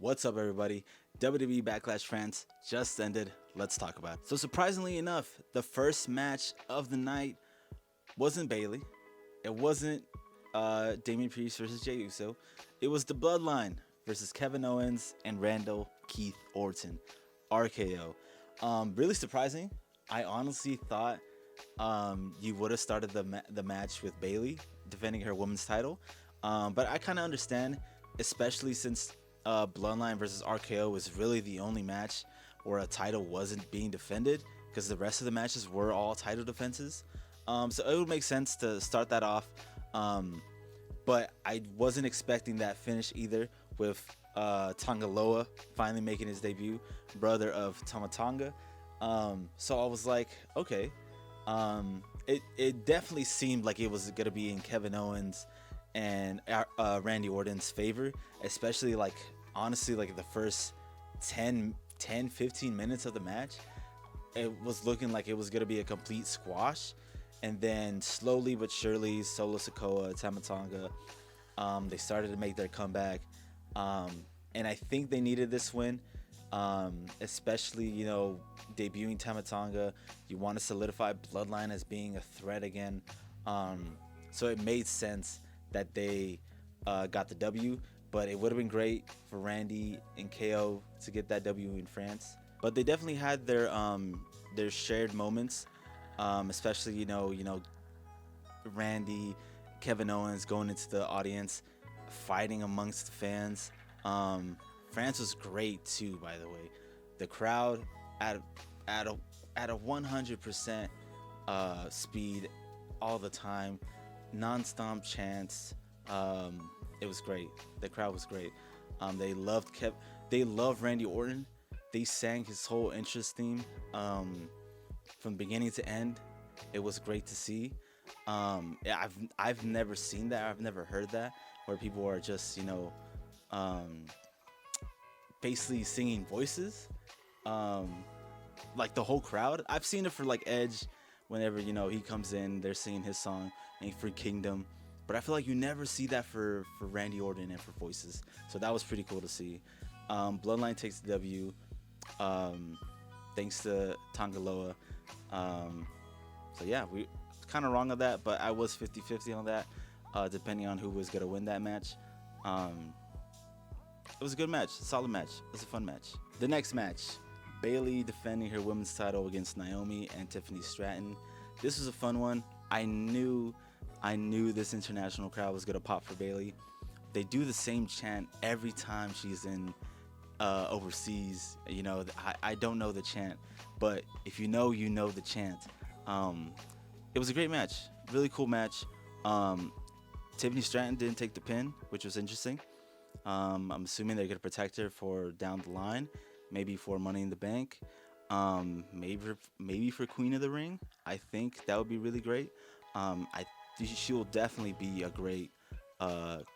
What's up, everybody? WWE Backlash France just ended. Let's talk about it. So, surprisingly enough, the first match of the night wasn't Bayley. It wasn't Damian Priest versus Jey Uso. It was the Bloodline versus Kevin Owens and Randall Keith Orton. RKO. Really surprising. I honestly thought you would have started the match with Bayley defending her women's title. But I kind of understand, especially since Bloodline versus RKO was really the only match where a title wasn't being defended, because the rest of the matches were all title defenses. So it would make sense to start that off. But I wasn't expecting that finish either, with Tonga Loa finally making his debut, brother of Tama Tonga. So I was like, okay. It definitely seemed like it was going to be in Kevin Owens and Randy Orton's favor, especially honestly the first 10-15 minutes of the match. It was looking like it was going to be a complete squash, and then slowly but surely Solo Sikoa, Tama Tonga, they started to make their comeback, and I think they needed this win, especially debuting Tama Tonga. You want to solidify Bloodline as being a threat again, so it made sense that they got the W, but it would have been great for Randy and KO to get that W in France. But they definitely had their shared moments, especially Randy, Kevin Owens going into the audience, fighting amongst the fans. France was great too, by the way. The crowd at a 100% speed all the time, non-stop chants. It was great. The crowd was great. They loved Randy Orton. They sang his whole entrance theme from beginning to end. It was great to see. I've never seen that. I've never heard that, where people are just basically singing voices, like the whole crowd. I've seen it for Edge. Whenever he comes in, they're singing his song and for Kingdom, but I feel like you never see that for Randy Orton and for voices. So that was pretty cool to see. Bloodline takes the W, thanks to Tonga Loa. So yeah, we kind of wrong on that, but I was 50-50 on that, depending on who was gonna win that match. It was a good match, a solid match. It was a fun match. The next match, Bayley defending her women's title against Naomi and Tiffany Stratton. This was a fun one. I knew this international crowd was gonna pop for Bayley. They do the same chant every time she's in overseas. I don't know the chant, but if you know the chant. It was a great match, really cool match. Tiffany Stratton didn't take the pin, which was interesting. I'm assuming they're gonna protect her for down the line. Maybe for Money in the Bank, maybe for Queen of the Ring. I think that would be really great. She will definitely be a great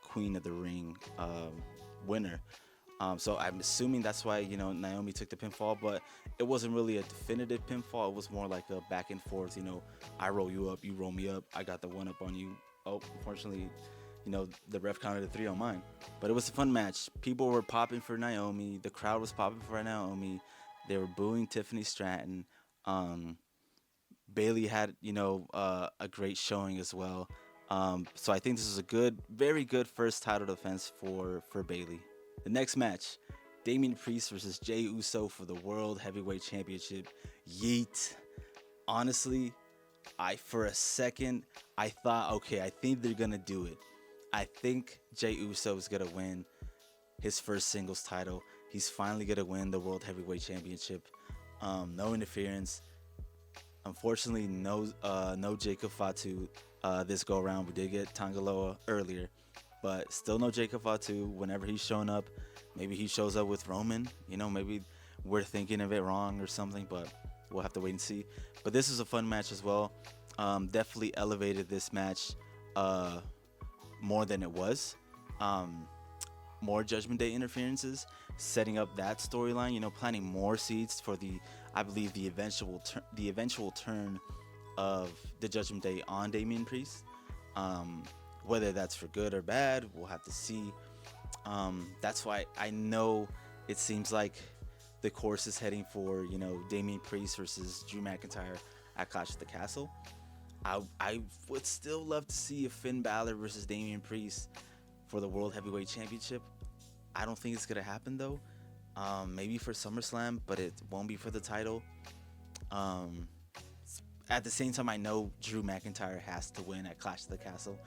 Queen of the Ring winner. So I'm assuming that's why Naomi took the pinfall, but it wasn't really a definitive pinfall. It was more like a back and forth. I roll you up, you roll me up. I got the one up on you. Oh, unfortunately, the ref counted a 3 on mine. But it was a fun match. People were popping for Naomi. The crowd was popping for Naomi. They were booing Tiffany Stratton. Bayley had, a great showing as well. So I think this is a very good first title defense for Bayley. The next match, Damian Priest versus Jey Uso for the World Heavyweight Championship. Yeet. Honestly, for a second, I thought, okay, I think they're gonna do it. I think Jey Uso is gonna win his first singles title. He's finally gonna win the World Heavyweight Championship. No interference. Unfortunately, no Jacob Fatu this go around. We did get Tonga Loa earlier, but still no Jacob Fatu. Whenever he's showing up, maybe he shows up with Roman. Maybe we're thinking of it wrong or something, but we'll have to wait and see. But this is a fun match as well. Definitely elevated this match more than it was. More Judgment Day interferences, setting up that storyline. Planting more seeds for the eventual turn of the Judgment Day on Damian Priest. Whether that's for good or bad, we'll have to see. That's why I know it seems like the course is heading for, Damian Priest versus Drew McIntyre at Clash of the Castle. I would still love to see a Finn Balor versus Damian Priest for the World Heavyweight Championship. I don't think it's gonna happen though. Maybe for SummerSlam, but it won't be for the title. Um, at the same time, I know Drew McIntyre has to win at Clash of the Castle.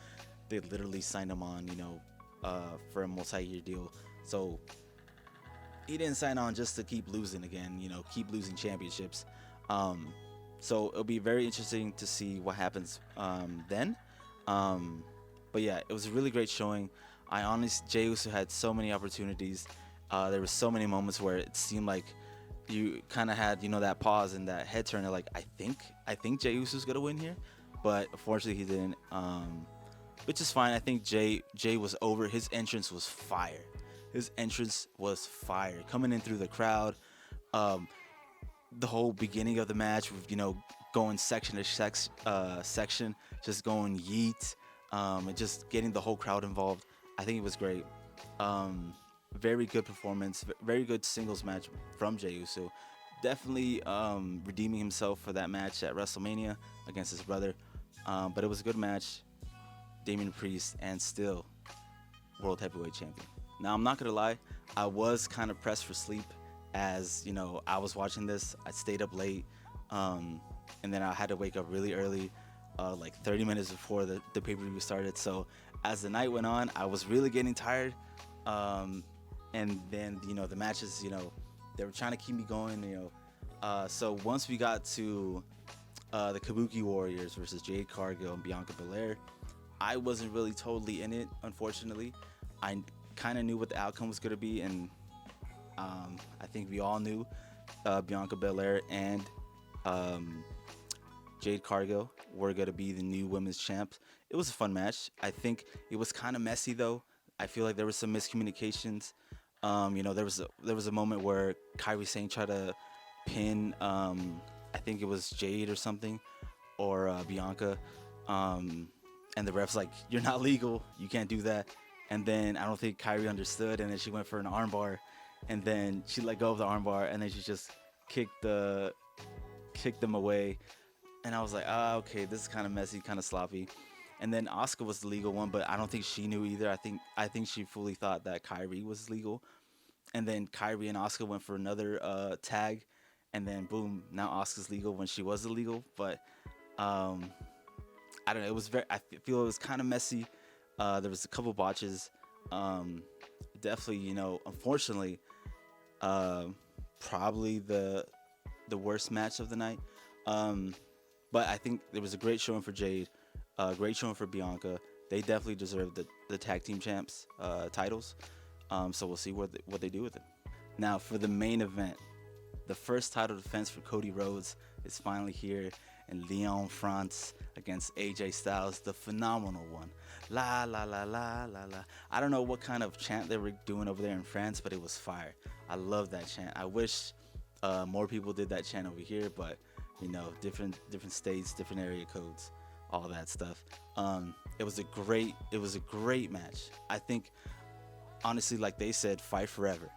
They literally signed him on, for a multi-year deal. So he didn't sign on just to keep losing again, keep losing championships. Um, so it'll be very interesting to see what happens then. Um, but yeah, it was a really great showing. I honestly, Jey Uso had so many opportunities. There were so many moments where it seemed like you kind of had, that pause and that head turner. Like I think Jey Uso's gonna win here, but unfortunately he didn't. Which is fine. I think Jey was over. His entrance was fire. His entrance was fire. Coming in through the crowd. Um, the whole beginning of the match with going section to section, just going yeet, and just getting the whole crowd involved. I think it was great. Um, Very good performance, very good singles match from Jey Uso. Definitely redeeming himself for that match at WrestleMania against his brother. But it was a good match. Damian Priest and still World Heavyweight Champion. Now I'm not gonna lie, I was kind of pressed for sleep as I was watching this. I stayed up late, um, and then I had to wake up really early, like 30 minutes before the pay-per-view started. So as the night went on, I was really getting tired. Um, and then the matches, they were trying to keep me going. So once we got to the Kabuki Warriors versus Jade Cargill and Bianca Belair, I wasn't really totally in it, unfortunately. I kind of knew what the outcome was going to be, and I think we all knew Bianca Belair and um, Jade Cargill were going to be the new women's champs. It was a fun match. I think it was kind of messy, though. I feel like there was some miscommunications. There was a moment where Kairi Sane tried to pin, I think it was Jade or something, or Bianca, um, and the ref's like, "You're not legal. You can't do that." And then I don't think Kyrie understood, and then she went for an armbar, and then she let go of the armbar, and then she just kicked the kicked them away. And I was like, ah, okay, this is kind of messy, kind of sloppy. And then Asuka was the legal one, but I don't think she knew either. I think she fully thought that Kyrie was legal. And then Kyrie and Asuka went for another tag, and then boom, now Asuka's legal when she was illegal. But um, I don't know. It was feel it was kind of messy. There was a couple botches. Um, Definitely, unfortunately, uh, probably the worst match of the night. Um, but I think there was a great showing for Jade, great showing for Bianca. They definitely deserve the tag team champs titles. So we'll see what they do with it. Now for the main event, the first title defense for Cody Rhodes is finally here in Lyon, France, against AJ Styles, the phenomenal one. La la la la la la. I don't know what kind of chant they were doing over there in France, but it was fire. I love that chant. I wish more people did that chant over here, but different states, different area codes, all that stuff. It was a great match. I think honestly, like they said, fight forever.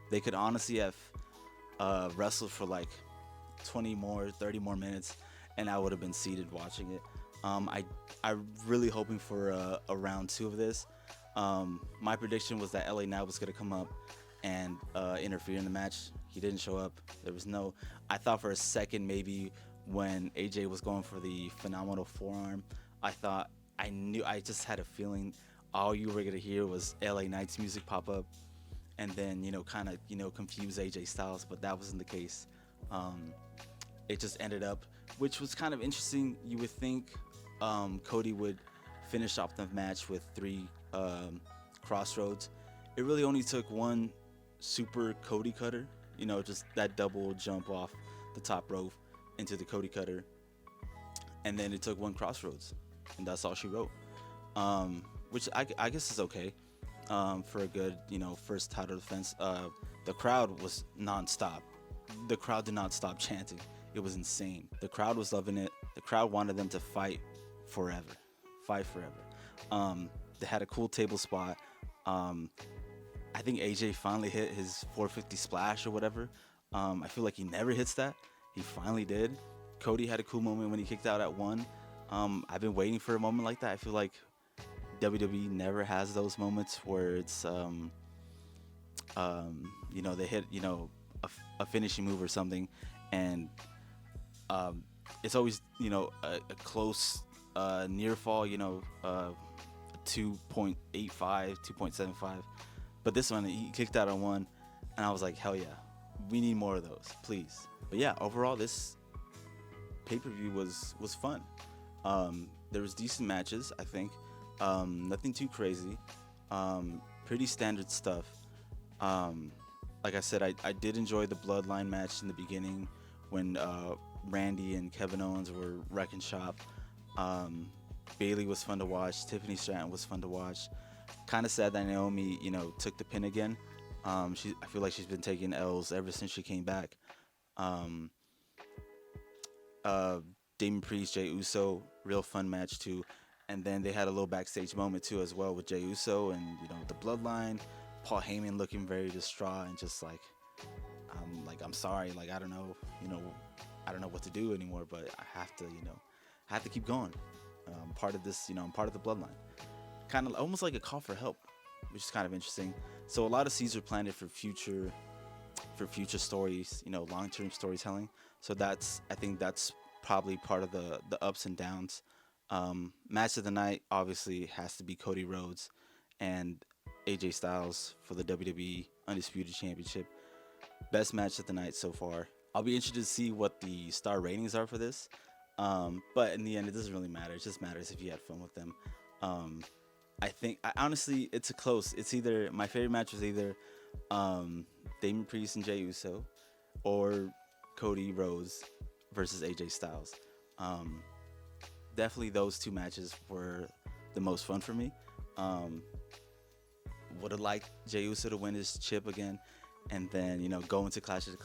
They could honestly have wrestled for like 20 more, 30 more minutes, and I would have been seated watching it. I'm really hoping for a round two of this. My prediction was that LA Knight was gonna come up and interfere in the match. He didn't show up. There was no. I thought for a second maybe when AJ was going for the phenomenal forearm, I just had a feeling all you were gonna hear was LA Knight's music pop up, and then kind of confuse AJ Styles, but that wasn't the case. It just ended up, which was kind of interesting. You would think Cody would finish off the match with three crossroads. It really only took one super Cody cutter, just that double jump off the top rope into the Cody cutter, and then it took one crossroads, and that's all she wrote. Which I guess is okay for a good first title defense. The crowd was nonstop. The crowd did not stop chanting. It was insane. The crowd was loving it. The crowd wanted them to fight forever. Fight forever. They had a cool table spot. Um, I think AJ finally hit his 450 splash or whatever. I feel like he never hits that. He finally did. Cody had a cool moment when he kicked out at one. I've been waiting for a moment like that. I feel like WWE never has those moments where it's they hit a finishing move or something, and um, it's always a close near fall, 2.85, 2.75. But this one, he kicked out on one, and I was like, hell yeah, we need more of those, please. But yeah, overall, this pay-per-view was fun. There was decent matches, I think. Nothing too crazy. Pretty standard stuff. Like I said, I did enjoy the Bloodline match in the beginning when Randy and Kevin Owens were wrecking shop. Bailey was fun to watch. Tiffany Stratton was fun to watch. Kind of sad that Naomi, took the pin again. I feel like she's been taking L's ever since she came back. Damon Priest, Jey Uso, real fun match too. And then they had a little backstage moment too as well with Jey Uso and the Bloodline. Paul Heyman looking very distraught and just like, I'm sorry, like I don't know what to do anymore, but I have to keep going. Part of this, I'm part of the Bloodline. Kind of almost like a call for help, which is kind of interesting. So a lot of seeds are planted for future stories, long-term storytelling. So I think that's probably part of the ups and downs. Match of the night obviously has to be Cody Rhodes and AJ Styles for the WWE Undisputed Championship. Best match of the night so far. I'll be interested to see what the star ratings are for this. But in the end, it doesn't really matter. It just matters if you had fun with them. Honestly, it's a close. It's either my favorite match was either Damon Priest and Jey Uso, or Cody Rhodes versus AJ Styles. Definitely those two matches were the most fun for me. Would have liked Jey Uso to win his chip again, and then go into Clash of the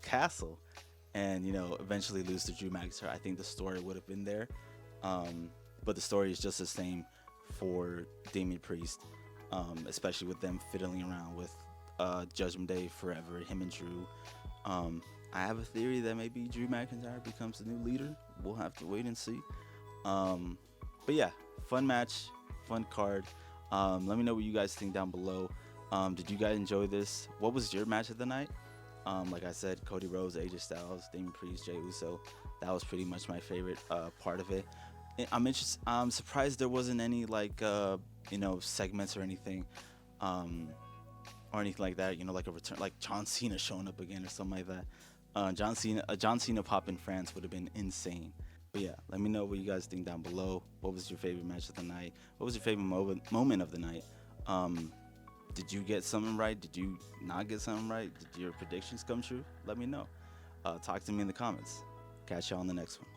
Castle, and eventually lose to Drew McIntyre. I think the story would have been there, but the story is just the same for Damian Priest, especially with them fiddling around with Judgment Day forever, him and Drew. I have a theory that maybe Drew McIntyre becomes the new leader. We'll have to wait and see. But yeah, fun match, fun card. Let me know what you guys think down below. Did you guys enjoy this? What was your match of the night? Like I said, Cody Rhodes, AJ Styles, Damon Priest, Jey Uso. That was pretty much my favorite part of it. I'm surprised there wasn't any segments or anything, like that. Like a return, like John Cena showing up again or something like that. John Cena pop in France would have been insane. But yeah, let me know what you guys think down below. What was your favorite match of the night? What was your favorite moment of the night? Did you get something right? Did you not get something right? Did your predictions come true? Let me know. Talk to me in the comments. Catch y'all on the next one.